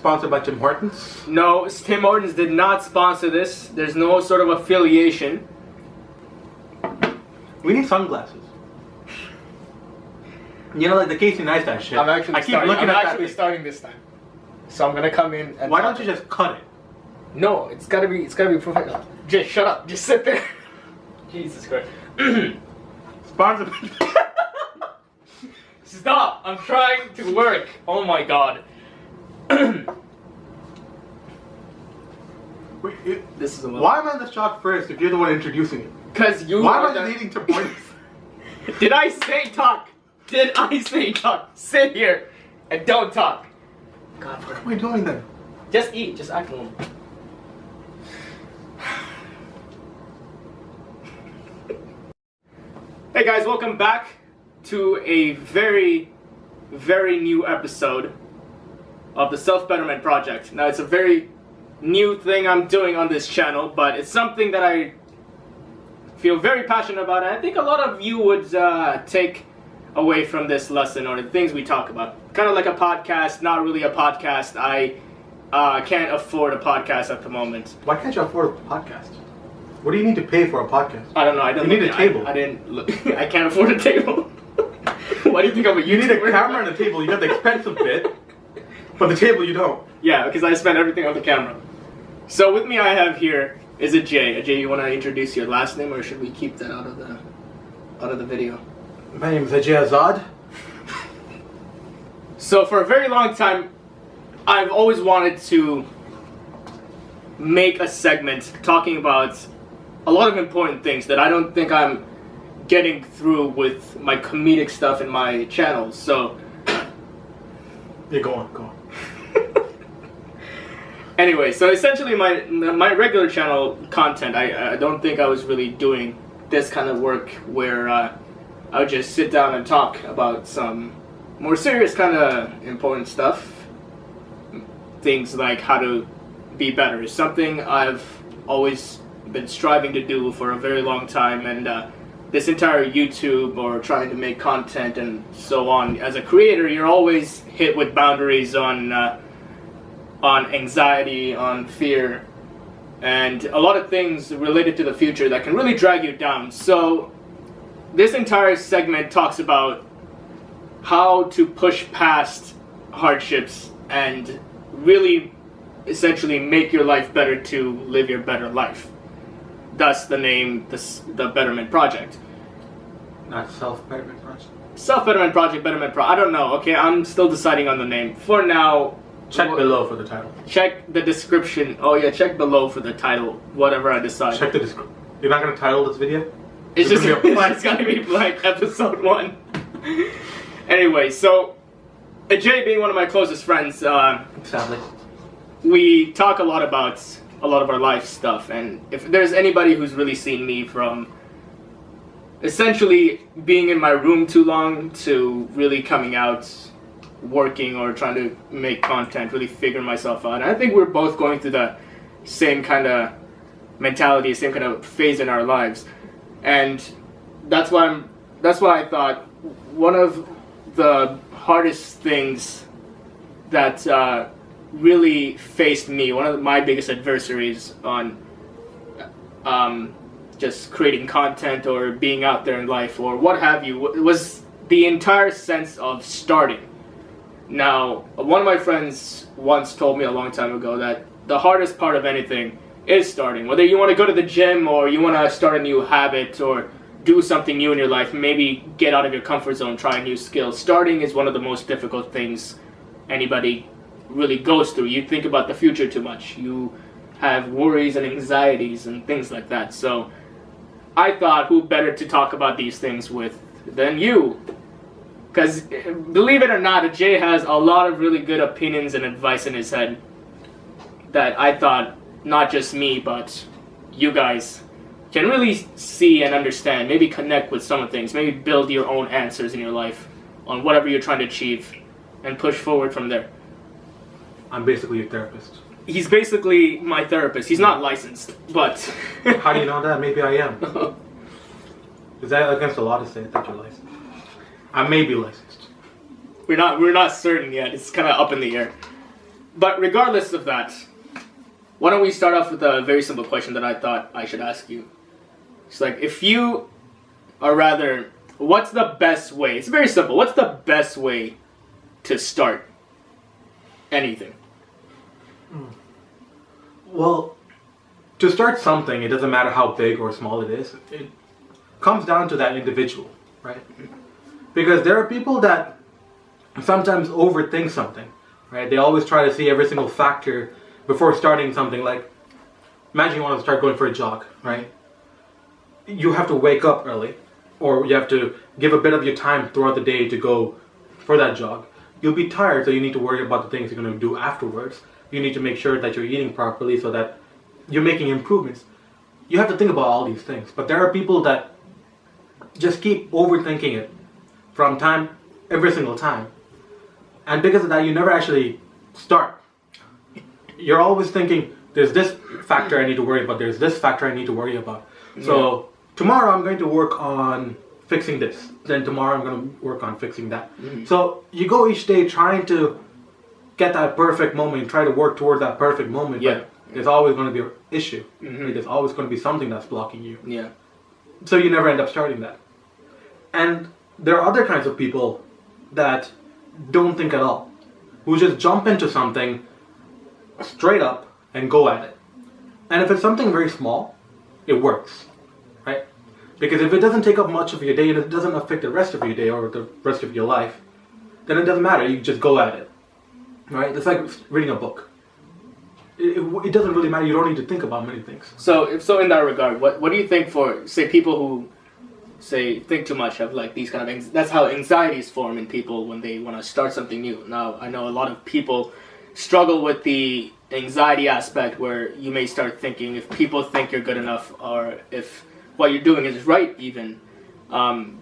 sponsored by Tim Hortons? No, Tim Hortons did not sponsor this. There's no sort of affiliation. We need sunglasses. You know, like the Casey Neistat shit. I'm actually starting this time. So I'm gonna come in and. Why don't you just cut it? No, it's gotta be professional. Just shut up. Just sit there. Jesus Christ. Sponsored. Stop! I'm trying to work. Oh my god. Wait, this is a why am I the shot first if you're the one introducing it? Because you. Why am I needing to point? Did I say talk? Did I say talk? Sit here and don't talk. God, what am I doing then? Just eat. Just act normal. Hey guys, welcome back to a very, very new episode of the Self-Betterment Project. Now, it's a very new thing I'm doing on this channel, but it's something that I feel very passionate about, and I think a lot of you would take away from this lesson or the things we talk about. Kind of like a podcast, not really a podcast. I can't afford a podcast at the moment. Why can't you afford a podcast? What do you need to pay for a podcast? I don't know. I don't. You need a table. I didn't look. I can't afford a table. Why do you think I'm a YouTuber? You need a camera and a table. You got the expensive bit, but the table you don't. Yeah, because I spent everything on the camera. So with me, I have here is Ajay. Ajay, you want to introduce your last name, or should we keep that out of the video? My name is Ajay Azad. So for a very long time, I've always wanted to make a segment talking about a lot of important things that I don't think I'm getting through with my comedic stuff in my channels. So yeah, go on. Anyway, so essentially my regular channel content, I don't think I was really doing this kind of work where I would just sit down and talk about some more serious kind of important stuff. Things like how to be better is something I've always been striving to do for a very long time, and this entire YouTube or trying to make content and so on, as a creator, you're always hit with boundaries on anxiety, on fear, and a lot of things related to the future that can really drag you down. So this entire segment talks about how to push past hardships and really essentially make your life better to live your better life. Thus the name, the Betterment Project. Not Self-Betterment Project. Self-Betterment Project, Betterment Project. I don't know. Okay, I'm still deciding on the name. For now, check below for the title. Check the description. Oh yeah, check below for the title. Whatever I decide. Check the description. You're not gonna title this video? It's just it's gonna be like episode 1. Anyway, so Ajay being one of my closest friends, sadly, we talk a lot about a lot of our life stuff, and if there's anybody who's really seen me from essentially being in my room too long to really coming out, working or trying to make content, really figuring myself out, and I think we're both going through the same kind of mentality, same kind of phase in our lives, and that's why I thought one of the hardest things that really faced me, one of my biggest adversaries on just creating content or being out there in life or what have you, was the entire sense of starting. Now, one of my friends once told me a long time ago that the hardest part of anything is starting. Whether you want to go to the gym or you want to start a new habit or do something new in your life, maybe get out of your comfort zone, try a new skill. Starting is one of the most difficult things anybody really goes through. You think about the future too much. You have worries and anxieties and things like that. So I thought, who better to talk about these things with than you? Because believe it or not, Ajay has a lot of really good opinions and advice in his head that I thought not just me, but you guys can really see and understand, maybe connect with some of the things, maybe build your own answers in your life on whatever you're trying to achieve and push forward from there. I'm basically your therapist. He's basically my therapist. He's not licensed, but... How do you know that? Maybe I am. Is that against the law to say that you're licensed? I may be licensed. We're not certain yet. It's kind of up in the air. But regardless of that, why don't we start off with a very simple question that I thought I should ask you. It's like, what's the best way? It's very simple. What's the best way to start anything? Well, to start something, it doesn't matter how big or small it is. It comes down to that individual, right? Because there are people that sometimes overthink something, right? They always try to see every single factor before starting something. Like, imagine you want to start going for a jog, right? You have to wake up early, or you have to give a bit of your time throughout the day to go for that jog. You'll be tired, so you need to worry about the things you're going to do afterwards. You need to make sure that you're eating properly so that you're making improvements. You have to think about all these things. But there are people that just keep overthinking it from every single time. And because of that, you never actually start. You're always thinking, there's this factor I need to worry about, there's this factor I need to worry about. So tomorrow I'm going to work on fixing this. Then tomorrow I'm going to work on fixing that. So you go each day trying to get that perfect moment, try to work towards that perfect moment. But there's always going to be an issue. Right? There's always going to be something that's blocking you. Yeah. So you never end up starting that. And there are other kinds of people that don't think at all, who just jump into something straight up and go at it. And if it's something very small, it works, right? Because if it doesn't take up much of your day and it doesn't affect the rest of your day or the rest of your life, then it doesn't matter. You just go at it, right? It's like reading a book. It doesn't really matter. You don't need to think about many things. So in that regard, what do you think for, say, people who think too much, have like these kind of that's how anxieties form in people when they want to start something new. Now, I know a lot of people struggle with the anxiety aspect where you may start thinking if people think you're good enough or if what you're doing is right even.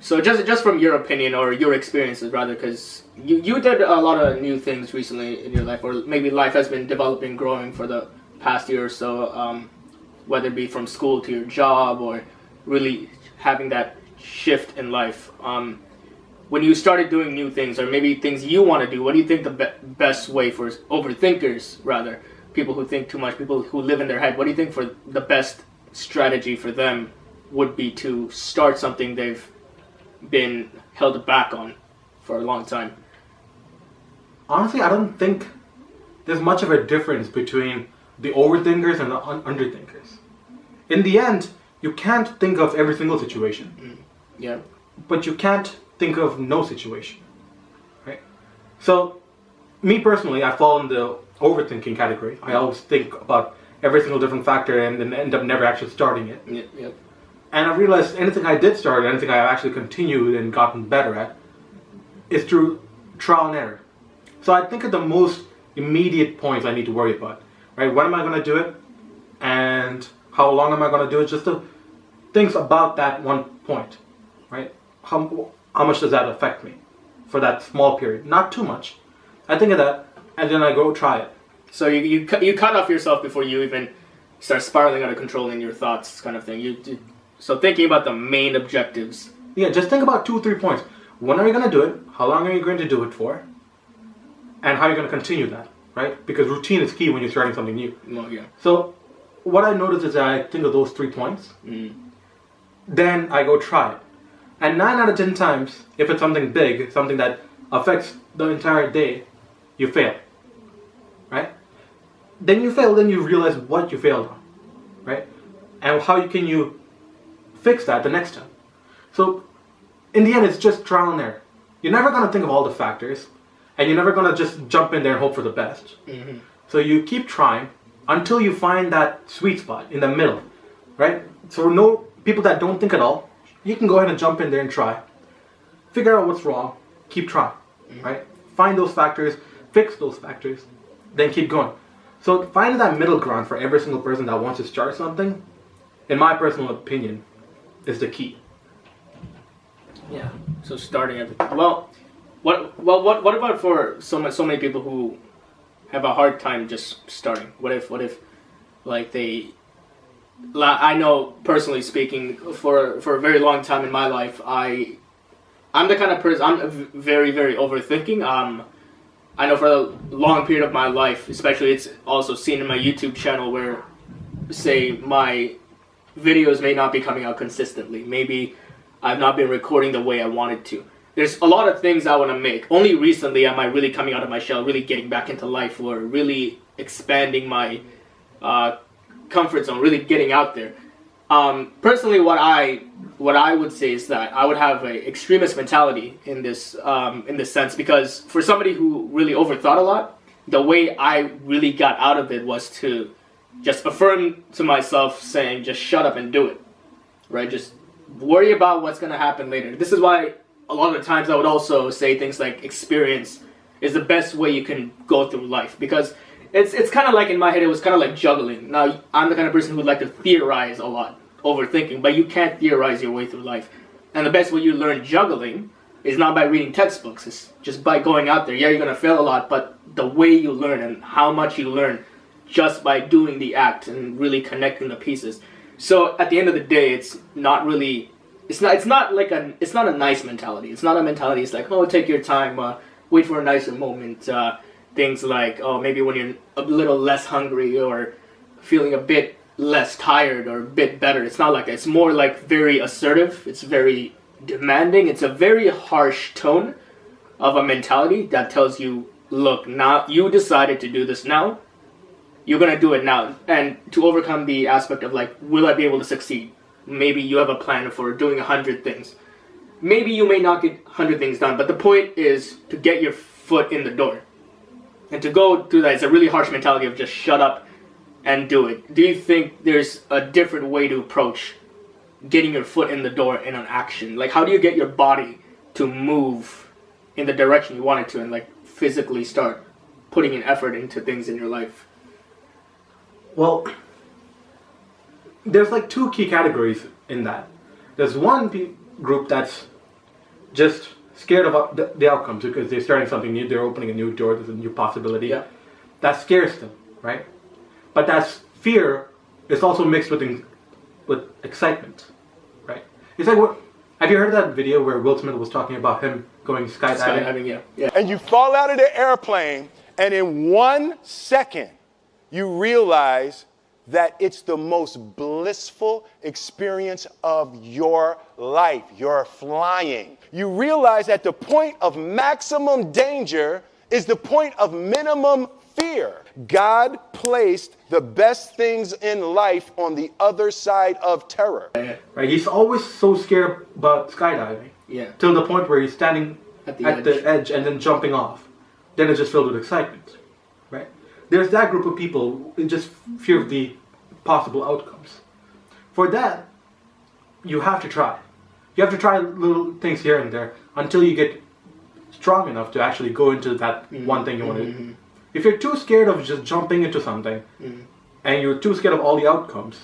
So just from your opinion or your experiences rather, because you did a lot of new things recently in your life, or maybe life has been developing, growing for the past year or so, whether it be from school to your job or really having that shift in life. When you started doing new things or maybe things you want to do, what do you think the best way for overthinkers, rather, people who think too much, people who live in their head, what do you think for the best strategy for them would be to start something they've been held back on for a long time? Honestly, I don't think there's much of a difference between the overthinkers and the underthinkers. In the end, you can't think of every single situation. Yeah. But you can't think of no situation, right? So, me personally, I fall in the overthinking category. I always think about every single different factor and then end up never actually starting it. Yep. And I realized anything I did start, anything I actually continued and gotten better at, is through trial and error. So I think of the most immediate points I need to worry about, right? When am I going to do it? And how long am I going to do it? Just the things about that one point, right? How much does that affect me for that small period? Not too much. I think of that, and then I go try it. So you cut off yourself before you even start spiraling out of control in your thoughts, kind of thing. So thinking about the main objectives. Yeah, just think about 2 or 3 points. When are you going to do it? How long are you going to do it for? And how are you going to continue that, right? Because routine is key when you're starting something new. Oh, yeah. So what I notice is that I think of those 3 points. Then I go try it. And 9 out of 10 times, if it's something big, something that affects the entire day, you fail, right? Then you fail, then you realize what you failed on, right? And how can you fix that the next time? So, in the end, it's just trial and error. You're never going to think of all the factors, and you're never going to just jump in there and hope for the best. So you keep trying until you find that sweet spot in the middle, right? So people that don't think at all, you can go ahead and jump in there and try. Figure out what's wrong, keep trying, right? Find those factors, fix those factors, then keep going. So finding that middle ground for every single person that wants to start something, in my personal opinion, is the key. Yeah. So starting everything. Well, what about for so many people who have a hard time just starting? What if like I know personally speaking, for a very long time in my life, I'm the kind of person, I'm very, very overthinking. I know for a long period of my life, especially it's also seen in my YouTube channel where, say, my videos may not be coming out consistently. Maybe I've not been recording the way I wanted to. There's a lot of things I want to make. Only recently am I really coming out of my shell, really getting back into life, or really expanding my comfort zone, really getting out there. Personally, what I would say is that I would have an extremist mentality in this sense, because for somebody who really overthought a lot, the way I really got out of it was to just affirm to myself, saying, just shut up and do it, right? Just worry about what's going to happen later. This is why a lot of the times I would also say things like experience is the best way you can go through life, because it's kind of like, in my head, it was kind of like juggling. Now, I'm the kind of person who would like to theorize a lot, overthinking, but you can't theorize your way through life. And the best way you learn juggling is not by reading textbooks, it's just by going out there. Yeah, you're going to fail a lot, but the way you learn and how much you learn just by doing the act and really connecting the pieces. So at the end of the day, it's not really, it's not a nice mentality. It's not a mentality. It's like, oh, take your time, wait for a nicer moment. Things like, oh, maybe when you're a little less hungry or feeling a bit less tired or a bit better. It's not like that. It's more like very assertive. It's very demanding. It's a very harsh tone of a mentality that tells you, look, now you decided to do this now. You're going to do it now. And to overcome the aspect of like, will I be able to succeed? Maybe you have a plan for doing 100 things. Maybe you may not get 100 things done, but the point is to get your foot in the door. And to go through that is a really harsh mentality of just shut up and do it. Do you think there's a different way to approach getting your foot in the door in an action? Like, how do you get your body to move in the direction you want it to and like physically start putting an effort into things in your life? Well, there's like two key categories in that. There's one group that's just scared of the outcomes because they're starting something new, they're opening a new door, there's a new possibility. Yeah. That scares them, right? But that fear is also mixed with excitement, right? It's like, have you heard of that video where Will Smith was talking about him going skydiving? Skydiving, yeah. And you fall out of the airplane, and in 1 second, you realize that it's the most blissful experience of your life. You're flying. You realize that the point of maximum danger is the point of minimum fear. God placed the best things in life on the other side of terror. Right? He's always so scared about skydiving. Yeah. Till the point where he's standing at the edge and then jumping off. Then it's just filled with excitement. Right? There's that group of people who just fear of the possible outcomes. For that, you have to try. You have to try little things here and there until you get strong enough to actually go into that one thing you want to do. If you're too scared of just jumping into something and you're too scared of all the outcomes,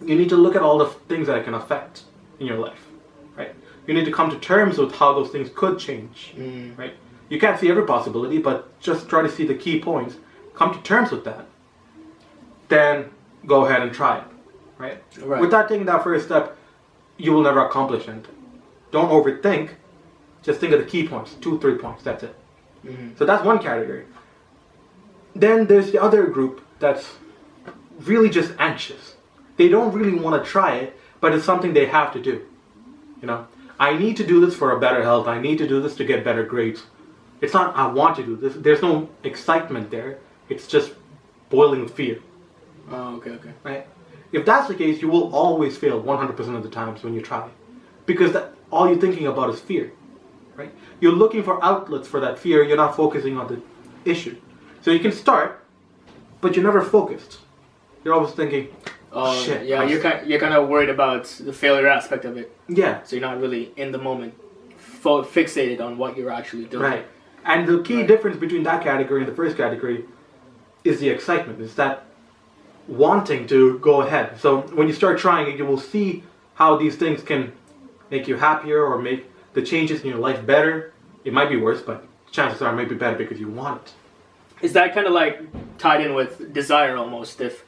you need to look at all the things that it can affect in your life, right? You need to come to terms with how those things could change, right? You can't see every possibility, but just try to see the key points. Come to terms with that. Then go ahead and try it, right? Without taking that first step, you will never accomplish anything. Don't overthink. Just think of the key points, 2-3 points, that's it. So that's one category. Then there's the other group that's really just anxious. They don't really want to try it, but it's something they have to do. You know, I need to do this for a better health. I need to do this to get better grades. It's not I want to do this. There's no excitement there. It's just boiling with fear. Oh, okay. Right? If that's the case, you will always fail 100% of the times when you try. Because all you're thinking about is fear. Right? You're looking for outlets for that fear. You're not focusing on the issue. So you can start, but you're never focused. You're always thinking, shit. Yeah, you're kind of worried about the failure aspect of it. Yeah. So you're not really in the moment, fixated on what you're actually doing. Right. And the key difference between that category and the first category is the excitement. It's that wanting to go ahead. So when you start trying it, you will see how these things can make you happier or make the changes in your life better. It might be worse, but chances are it might be better because you want it. Is that kind of like tied in with desire almost? If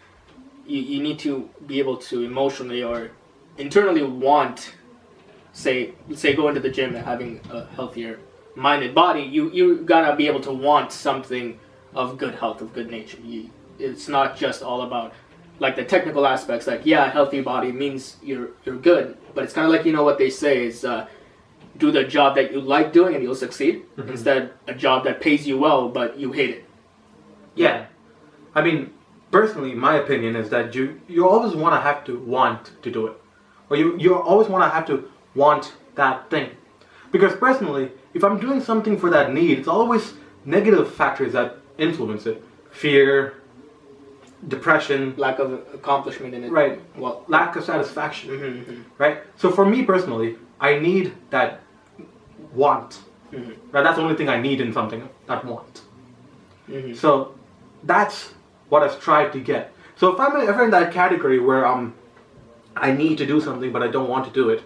you need to be able to emotionally or internally want, say go into the gym and having a healthier mind and body, you gotta be able to want something of good health, of good nature. It's not just all about like the technical aspects. Like, yeah, a healthy body means you're good, but it's kind of like, you know, what they say is do the job that you like doing and you'll succeed, instead a job that pays you well but you hate it. Yeah. I mean, personally, my opinion is that you always want to have to want to do it. Or you always want to have to want that thing. Because personally, if I'm doing something for that need, it's always negative factors that influence it. Fear, depression. Lack of accomplishment in it. Right. Well, lack of satisfaction. Right? So for me personally, I need that want. Right? That's the only thing I need in something, that want. So that's what I strive to get. So if I'm ever in that category where I need to do something but I don't want to do it,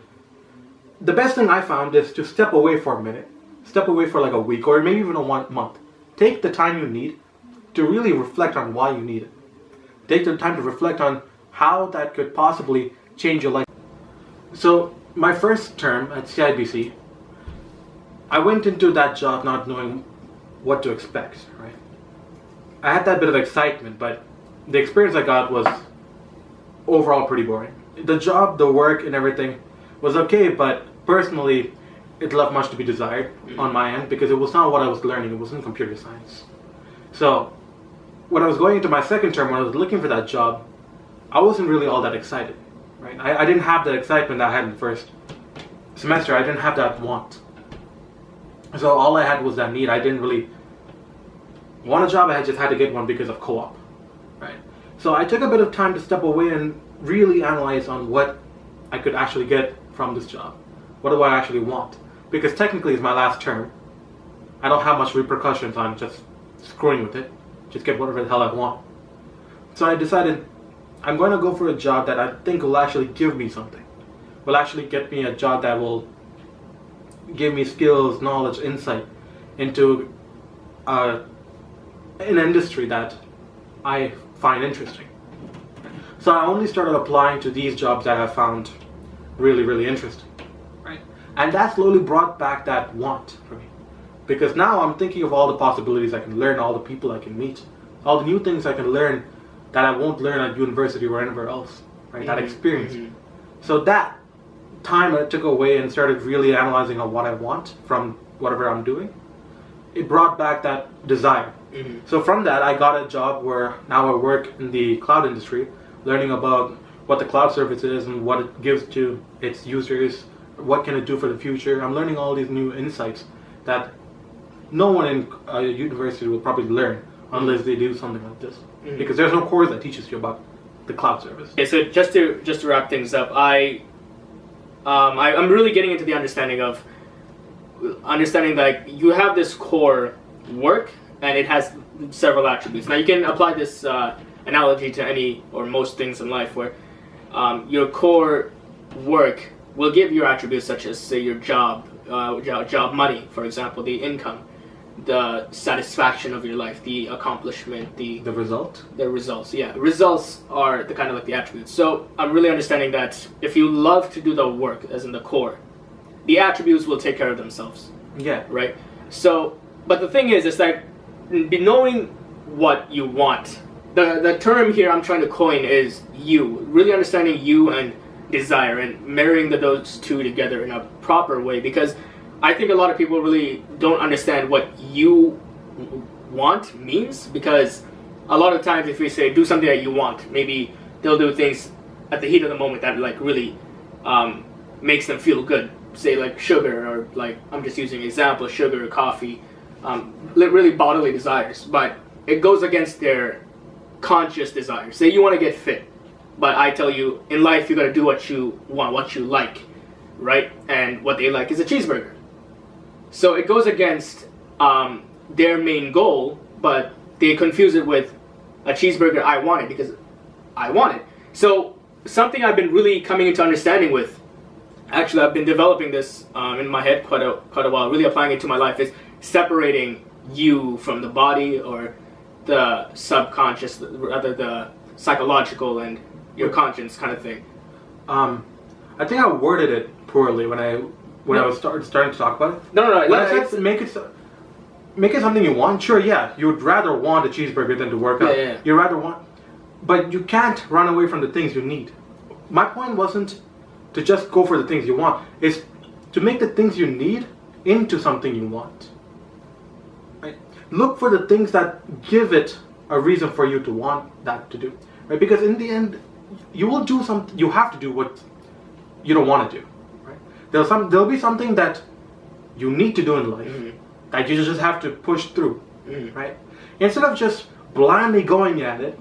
the best thing I found is to step away for a minute. Step away for like a week or maybe even a 1 month. Take the time you need to really reflect on why you need it. Take the time to reflect on how that could possibly change your life. So my first term at CIBC, I went into that job not knowing what to expect, right? I had that bit of excitement, but the experience I got was overall pretty boring. The job, the work, and everything was okay, but personally, it left much to be desired on my end because it was not what I was learning. It wasn't computer science. So when I was going into my second term, when I was looking for that job, I wasn't really all that excited, right? I didn't have the excitement that I had in the first semester. I didn't have that want. So all I had was that need. I didn't really want a job. I just had to get one because of co-op, right? So I took a bit of time to step away and really analyze on what I could actually get from this job. What do I actually want? Because technically it's my last term. I don't have much repercussions on just screwing with it. Just get whatever the hell I want. So I decided I'm going to go for a job that I think will actually give me something. Will actually get me a job that will give me skills, knowledge, insight into an industry that I find interesting. So I only started applying to these jobs that I found really, really interesting, right? And that slowly brought back that want for me. Because now I'm thinking of all the possibilities I can learn, all the people I can meet, all the new things I can learn that I won't learn at university or anywhere else, right? That experience. So that time I took away and started really analyzing on what I want from whatever I'm doing, it brought back that desire. So from that, I got a job where now I work in the cloud industry, learning about what the cloud service is and what it gives to its users, what can it do for the future. I'm learning all these new insights that no one in a university will probably learn unless they do something like this. Because there's no course that teaches you about the cloud service. Okay, so just to wrap things up, I'm really getting into the understanding that you have this core work and it has several attributes. Now you can apply this analogy to any or most things in life where your core work will give you attributes such as, say, your job money, for example, the income, the satisfaction of your life, the accomplishment, the results. Yeah, results are the kind of like the attributes. So I'm really understanding that if you love to do the work, as in the core, the attributes will take care of themselves. Yeah. Right. So, but the thing is that knowing what you want. The term here I'm trying to coin is you. Really understanding you and desire and marrying those two together in a proper way, because I think a lot of people really don't understand what you want means, because a lot of times if we say do something that you want, maybe they'll do things at the heat of the moment that like really makes them feel good. Say like sugar, or like, I'm just using an example, sugar, coffee, really bodily desires, but it goes against their conscious desires. Say you want to get fit, but I tell you in life you got to do what you want, what you like, right? And what they like is a cheeseburger. So it goes against their main goal, but they confuse it with a cheeseburger I wanted because I want it. So something I've been really coming into understanding with, actually I've been developing this in my head quite a while, really applying it to my life, is separating you from the body, or the subconscious, rather the psychological and your conscience kind of thing. I think I worded it poorly when I when I was starting to talk about it. No. When I said make it something you want. Sure, yeah, you would rather want a cheeseburger than to work out. Yeah. You rather want, but you can't run away from the things you need. My point wasn't to just go for the things you want. It's to make the things you need into something you want. Right? Look for the things that give it a reason for you to want that to do. Right? Because in the end, you will do something. You have to do what you don't want to do. Right? There'll be something that you need to do in life that you just have to push through. Right? Instead of just blindly going at it,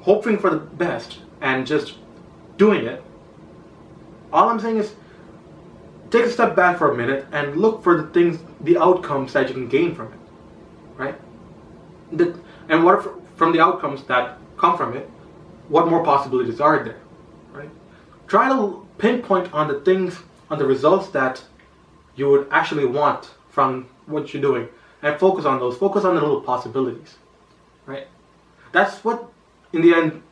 hoping for the best, and just doing it. All I'm saying is, take a step back for a minute and look for the outcomes that you can gain from it, right? And what from the outcomes that come from it, what more possibilities are there, right? Try to pinpoint on the results that you would actually want from what you're doing, and focus on those. Focus on the little possibilities, right? That's what, in the end,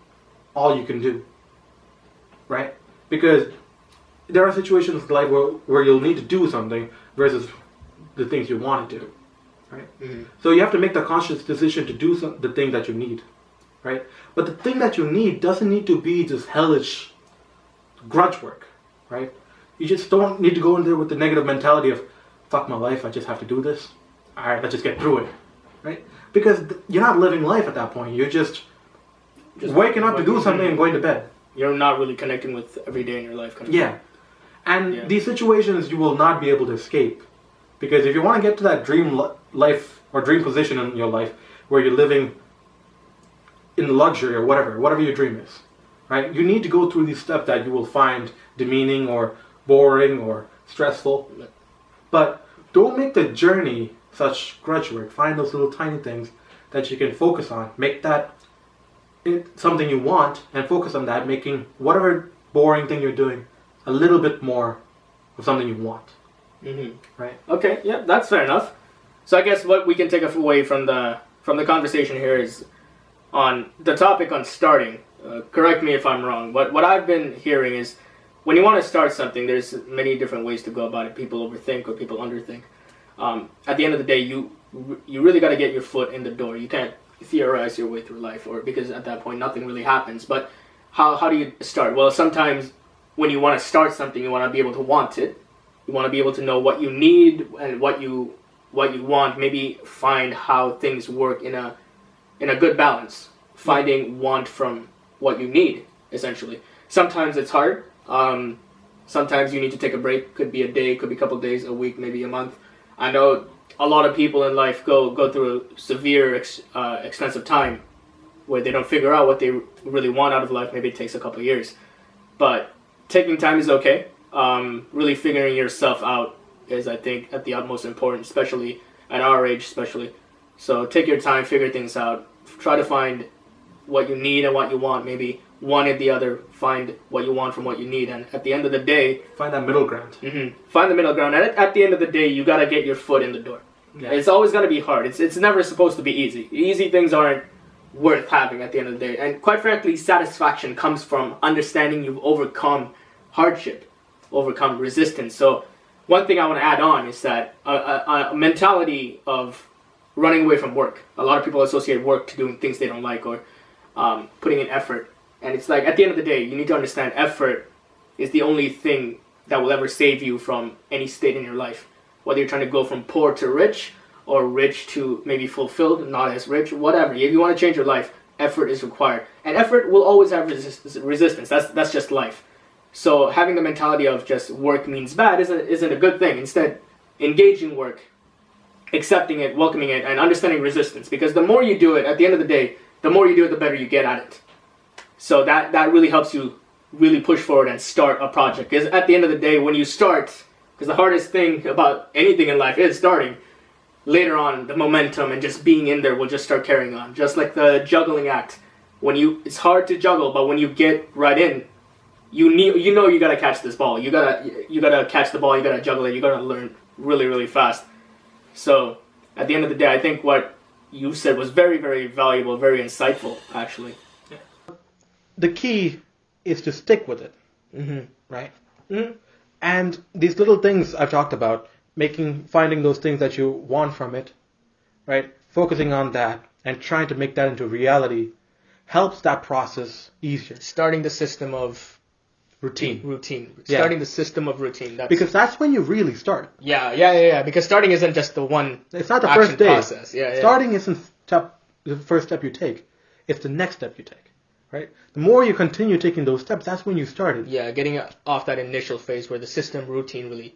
all you can do, right? Because there are situations in life where you'll need to do something versus the things you want to do, right? So you have to make the conscious decision to do the thing that you need, right? But the thing that you need doesn't need to be this hellish grudge work, right? You just don't need to go in there with the negative mentality of, fuck my life, I just have to do this. All right, let's just get through it, right? Because you're not living life at that point. You're just waking up to do something and going to bed. You're not really connecting with every day in your life. Yeah. And these situations you will not be able to escape. Because if you want to get to that dream life or dream position in your life where you're living in luxury or whatever your dream is, right? You need to go through these steps that you will find demeaning or boring or stressful. But don't make the journey such grudge work. Find those little tiny things that you can focus on. Make that something you want and focus on that, making whatever boring thing you're doing a little bit more of something you want. Right? Okay, yeah, that's fair enough. So I guess what we can take away from the conversation here is on the topic on starting. Correct me if I'm wrong. What I've been hearing is when you want to start something, there's many different ways to go about it. People overthink or people underthink. At the end of the day, you really got to get your foot in the door. You can't theorize your way through life, or because at that point nothing really happens. But how do you start? Well, sometimes when you want to start something, you want to be able to want it. You want to be able to know what you need and what you want. Maybe find how things work in a good balance. Finding want from what you need, essentially. Sometimes it's hard. Sometimes you need to take a break. Could be a day, could be a couple of days, a week, maybe a month. I know a lot of people in life go through a severe, extensive time where they don't figure out what they really want out of life. Maybe it takes a couple of years. But taking time is okay. Really figuring yourself out is, I think, at the utmost important, especially at our age, especially. So take your time, figure things out. Try to find what you need and what you want. Maybe one and the other. Find what you want from what you need. And at the end of the day... Find that middle ground. Find the middle ground. And at the end of the day, you got to get your foot in the door. Yeah. It's always going to be hard. It's never supposed to be easy. Easy things aren't worth having at the end of the day. And quite frankly, satisfaction comes from understanding you've overcome hardship, overcome resistance. So one thing I want to add on is that a mentality of running away from work. A lot of people associate work to doing things they don't like or putting in effort. And it's like, at the end of the day, you need to understand effort is the only thing that will ever save you from any state in your life. Whether you're trying to go from poor to rich, or rich to maybe fulfilled, not as rich, whatever. If you want to change your life, effort is required. And effort will always have resistance. That's just life. So having the mentality of just work means bad isn't a good thing. Instead, engage in work, accepting it, welcoming it, and understanding resistance. Because the more you do it, at the end of the day, the more you do it, the better you get at it. So that really helps you really push forward and start a project. Because at the end of the day, when you start, because the hardest thing about anything in life is starting, later on, the momentum and just being in there will just start carrying on. Just like the juggling act. It's hard to juggle, but when you get right in, you gotta catch this ball. You gotta catch the ball, you gotta juggle it, you gotta learn really, really fast. So, at the end of the day, I think what you said was very, very valuable, very insightful, actually. The key is to stick with it, right? And these little things I've talked about, finding those things that you want from it, right? Focusing on that and trying to make that into reality helps that process easier. Starting the system of Routine. Yeah. Starting the system of routine. Because that's when you really start. Yeah. Because starting isn't just the one. It's not the action first day. process. Yeah. Starting isn't the first step you take. It's the next step you take, right? The more you continue taking those steps, that's when you started. Yeah, getting off that initial phase where the system routine really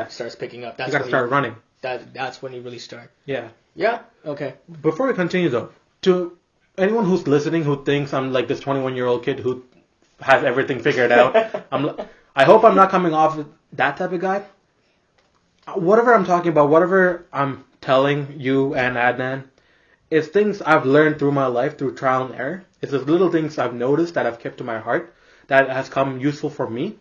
starts picking up. That's you got to start running. That's when you really start. Yeah. Yeah. Okay. Before we continue, though, to anyone who's listening who thinks I'm like this 21-year-old kid who has everything figured out, I hope I'm not coming off that type of guy. Whatever I'm talking about, whatever I'm telling you and Adnan, it's things I've learned through my life, through trial and error. It's the little things I've noticed that I've kept to my heart that has come useful for me.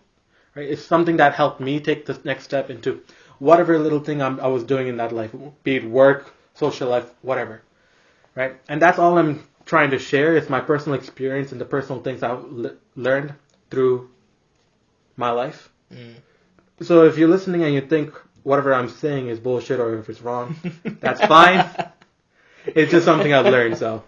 Right? It's something that helped me take the next step into whatever little thing I was doing in that life, be it work, social life, whatever. Right? And that's all I'm trying to share. It's my personal experience and the personal things I've learned through my life. So if you're listening and you think whatever I'm saying is bullshit or if it's wrong, that's fine. It's just something I've learned, so.